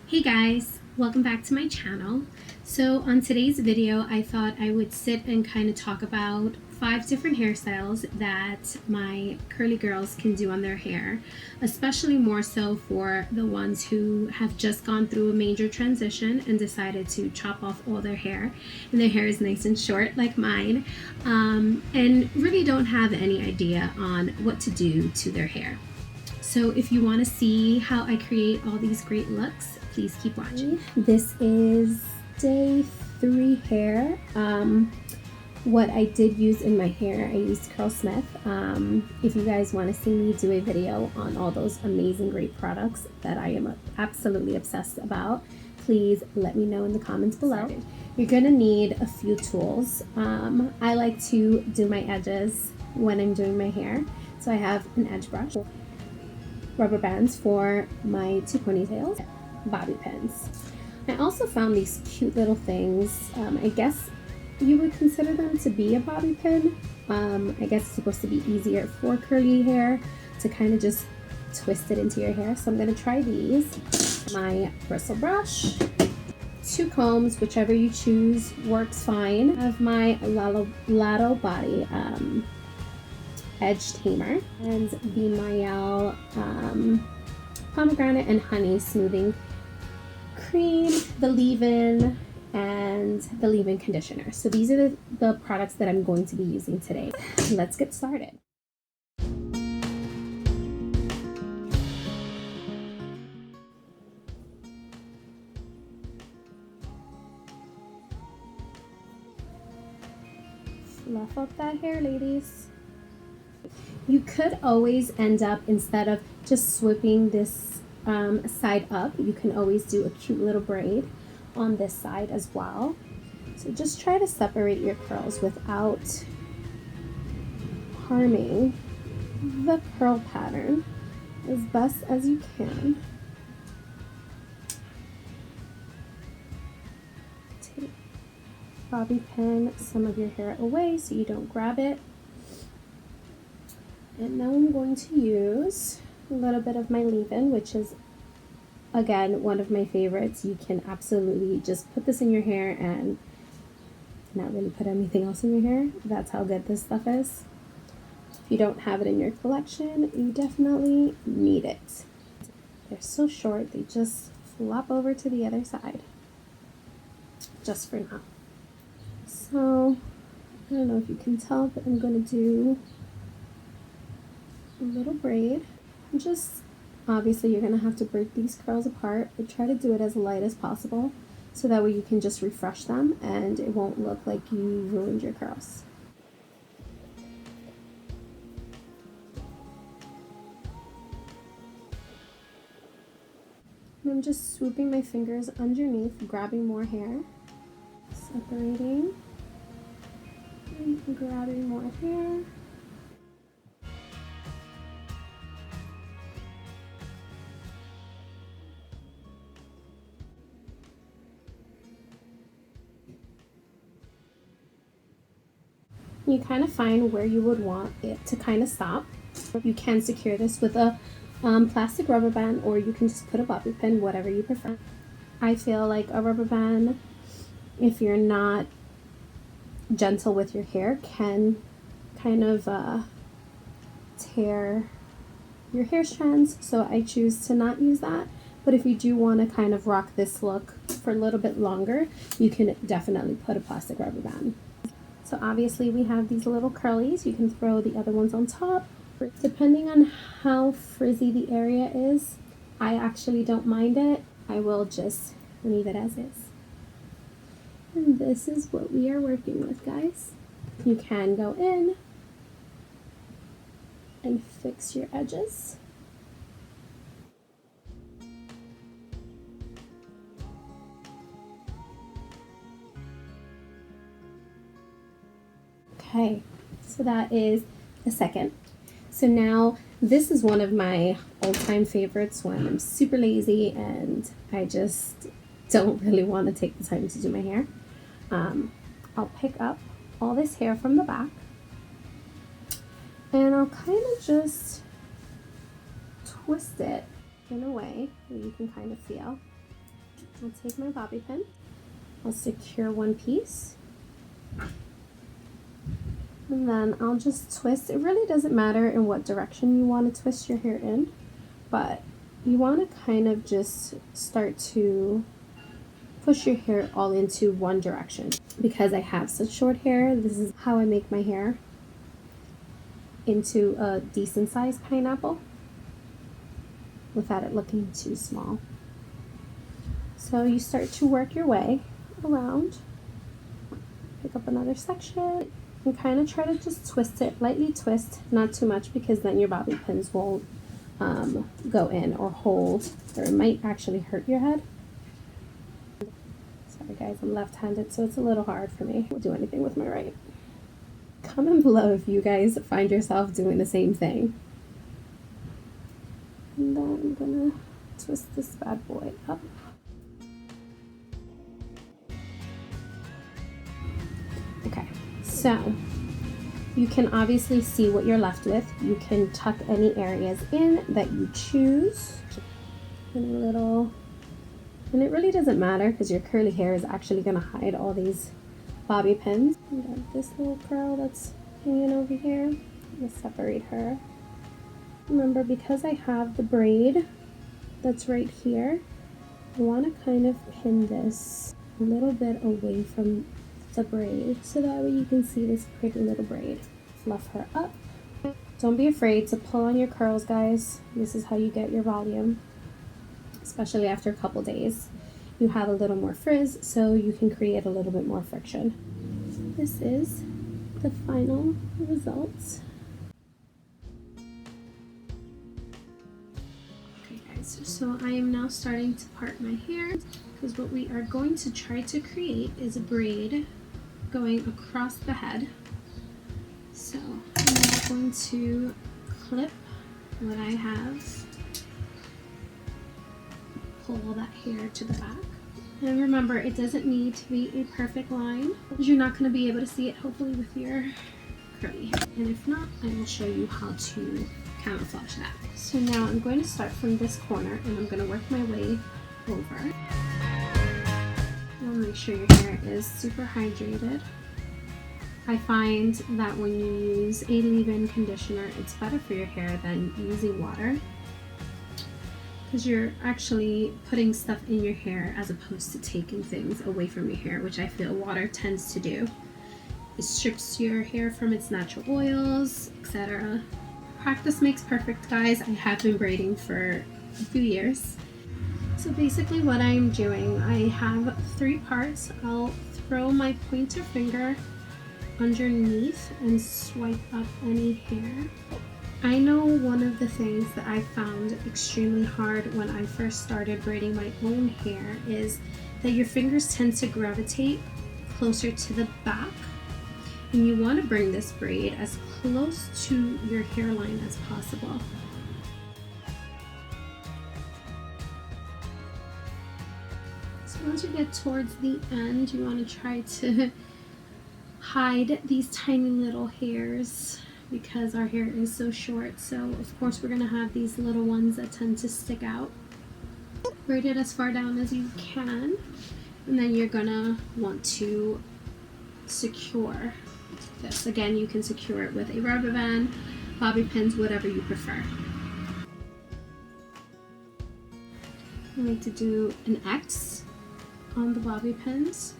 Hey guys, welcome back to my channel. So on today's video, I thought I would sit and kind of talk about 5 different hairstyles that my curly girls can do on their hair, especially more so for the ones who have just gone through a major transition and decided to chop off all their hair, and their hair is nice and short like mine, and really don't have any idea on what to do to their hair. So if you want to see how I create all these great looks, please keep watching. This is day 3 hair. What I did use in my hair, I used Curl Smith. If you guys want to see me do a video on all those amazing great products that I am absolutely obsessed about, please let me know in the comments below. You're gonna need a few tools. I like to do my edges when I'm doing my hair. So I have an edge brush, rubber bands for my 2 ponytails, bobby pins. I also found these cute little things. I guess you would consider them to be a bobby pin. I guess it's supposed to be easier for curly hair to kind of just twist it into your hair. So I'm going to try these. My bristle brush, 2 combs, whichever you choose works fine. I have my Lotto Body Edge Tamer and the Mayel Pomegranate and Honey Smoothing Cream, the leave-in, and the leave-in conditioner. So these are the products that I'm going to be using today. Let's get started. Fluff up that hair, ladies. You could always end up, instead of just swooping this side up, you can always do a cute little braid on this side as well. So just try to separate your curls without harming the curl pattern as best as you can. Take bobby pin some of your hair away so you don't grab it. And now I'm going to use a little bit of my leave-in, which is, again, one of my favorites. You can absolutely just put this in your hair and not really put anything else in your hair. That's how good this stuff is. If you don't have it in your collection, you definitely need it. They're so short, they just flop over to the other side, just for now. So, I don't know if you can tell, but I'm going to do a little braid. Just obviously you're going to have to break these curls apart, but try to do it as light as possible so that way you can just refresh them and it won't look like you ruined your curls. And I'm just swooping my fingers underneath, grabbing more hair, separating and grabbing more hair. You kind of find where you would want it to kind of stop. You can secure this with a plastic rubber band, or you can just put a bobby pin, whatever you prefer. I feel like a rubber band, if you're not gentle with your hair, can kind of tear your hair strands, so I choose to not use that. But if you do want to kind of rock this look for a little bit longer, you can definitely put a plastic rubber band. So obviously we have these little curlies. You can throw the other ones on top. Depending on how frizzy the area is, I actually don't mind it. I will just leave it as is. And this is what we are working with, guys. You can go in and fix your edges. Okay, so that is the second. So now this is one of my all-time favorites when I'm super lazy and I just don't really want to take the time to do my hair. I'll pick up all this hair from the back and I'll kind of just twist it in a way that you can kind of feel. I'll take my bobby pin. I'll secure one piece. And then I'll just twist. It really doesn't matter in what direction you want to twist your hair in, but you want to kind of just start to push your hair all into one direction. Because I have such short hair, this is how I make my hair into a decent sized pineapple without it looking too small. So you start to work your way around, pick up another section, and kind of try to just twist it, lightly twist, not too much because then your bobby pins won't go in or hold, or it might actually hurt your head. Sorry guys, I'm left-handed, so it's a little hard for me to do anything with my right. Comment below if you guys find yourself doing the same thing. And then I'm gonna twist this bad boy up. Okay, so you can obviously see what you're left with. You can tuck any areas in that you choose. And it really doesn't matter because your curly hair is actually gonna hide all these bobby pins. We got this little curl that's hanging over here. I'm gonna separate her. Remember, because I have the braid that's right here, I want to kind of pin this a little bit away from the braid so that way you can see this pretty little braid. Fluff her up. Don't be afraid to pull on your curls, guys. This is how you get your volume, especially after a couple days. You have a little more frizz, so you can create a little bit more friction. This is the final results. Okay guys, so I am now starting to part my hair because what we are going to try to create is a braid going across the head. So I'm now going to clip what I have, pull that hair to the back. And remember, it doesn't need to be a perfect line because you're not going to be able to see it hopefully with your curly hair. And if not, I will show you how to camouflage that. So now I'm going to start from this corner and I'm going to work my way over. I'll make sure your hair is super hydrated. I find that when you use a leave-in conditioner, it's better for your hair than using water, because you're actually putting stuff in your hair as opposed to taking things away from your hair, which I feel water tends to do. It strips your hair from its natural oils, etc. Practice makes perfect, guys. I have been braiding for a few years. So basically what I'm doing, I have 3 parts. I'll throw my pointer finger underneath and swipe up any hair. I know one of the things that I found extremely hard when I first started braiding my own hair is that your fingers tend to gravitate closer to the back, and you want to bring this braid as close to your hairline as possible. So once you get towards the end, you want to try to hide these tiny little hairs, because our hair is so short. So of course we're going to have these little ones that tend to stick out. Braid it as far down as you can, and then you're going to want to secure this. Again, you can secure it with a rubber band, bobby pins, whatever you prefer. I like to do an X on the bobby pins.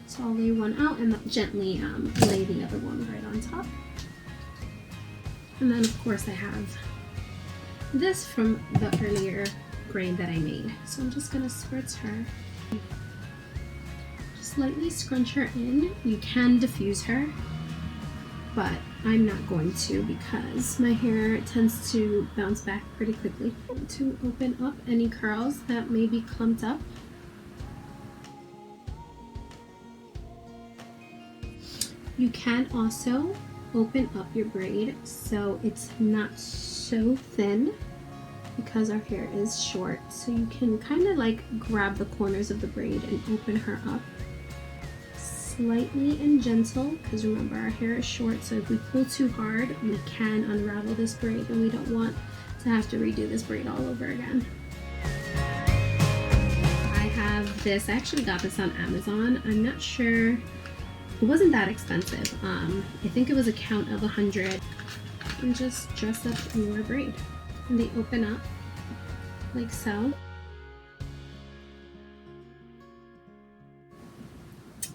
So I'll lay one out and gently lay the other one right on top. And then of course I have this from the earlier braid that I made. So I'm just going to spritz her. Just lightly scrunch her in. You can diffuse her, but I'm not going to because my hair tends to bounce back pretty quickly. To open up any curls that may be clumped up. You can also open up your braid so it's not so thin because our hair is short. So you can kind of like grab the corners of the braid and open her up slightly and gentle, because remember our hair is short, so if we pull too hard we can unravel this braid and we don't want to have to redo this braid all over again. I this. I actually got this on Amazon. I'm not sure. It wasn't that expensive. I think it was a count of 100. And just dress up your braid. And they open up like so.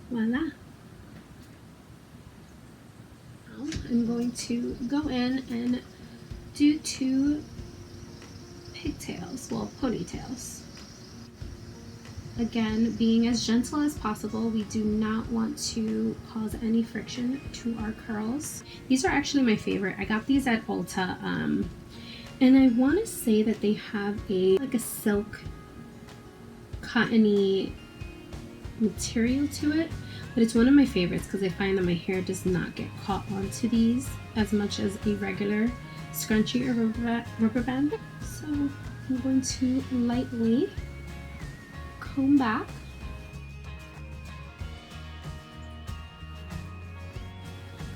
Voila. Now I'm going to go in and do 2 pigtails, well, ponytails. Again, being as gentle as possible. We do not want to cause any friction to our curls. These are actually my favorite. I got these at Ulta, and I want to say that they have like a silk cottony material to it, but it's one of my favorites because I find that my hair does not get caught onto these as much as a regular scrunchie or rubber band. So I'm going to lightly comb back.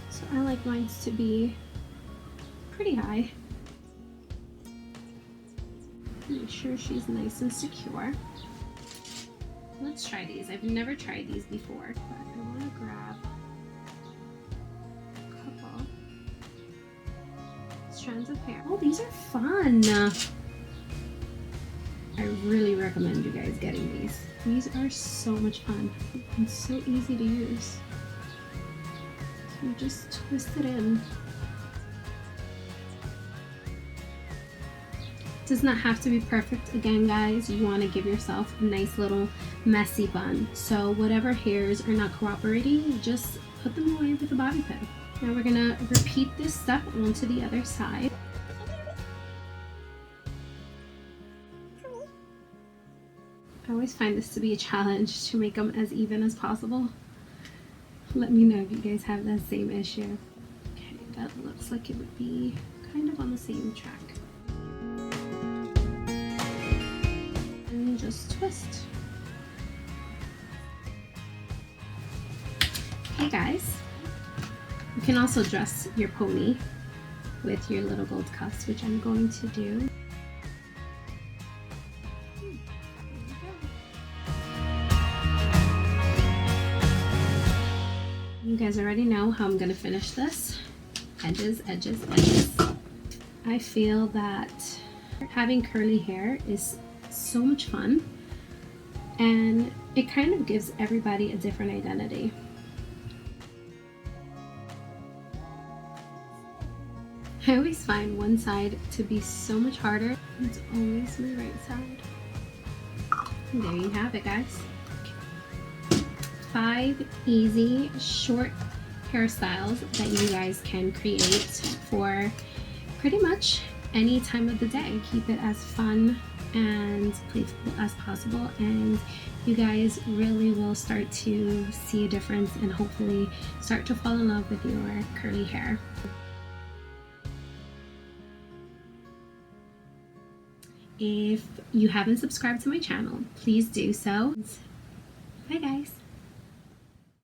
So I like mine to be pretty high. Make sure she's nice and secure. Let's try these. I've never tried these before, but I want to grab a couple strands of hair. Oh, these are fun. I really recommend you guys getting these. These are so much fun and so easy to use. So you just twist it in. Does not have to be perfect. Again, guys, you want to give yourself a nice little messy bun. So whatever hairs are not cooperating, you just put them away with a bobby pin. Now we're gonna repeat this step onto the other side. I always find this to be a challenge to make them as even as possible. Let me know if you guys have that same issue. Okay, that looks like it would be kind of on the same track. And just twist. Okay guys, you can also dress your pony with your little gold cuffs, which I'm going to do. You guys already know how I'm going to finish this. Edges, edges, edges. I feel that having curly hair is so much fun, and it kind of gives everybody a different identity. I always find one side to be so much harder. It's always my right side. And there you have it, guys. 5 easy, short hairstyles that you guys can create for pretty much any time of the day. Keep it as fun and playful as possible, and you guys really will start to see a difference and hopefully start to fall in love with your curly hair. If you haven't subscribed to my channel, please do so. Bye guys.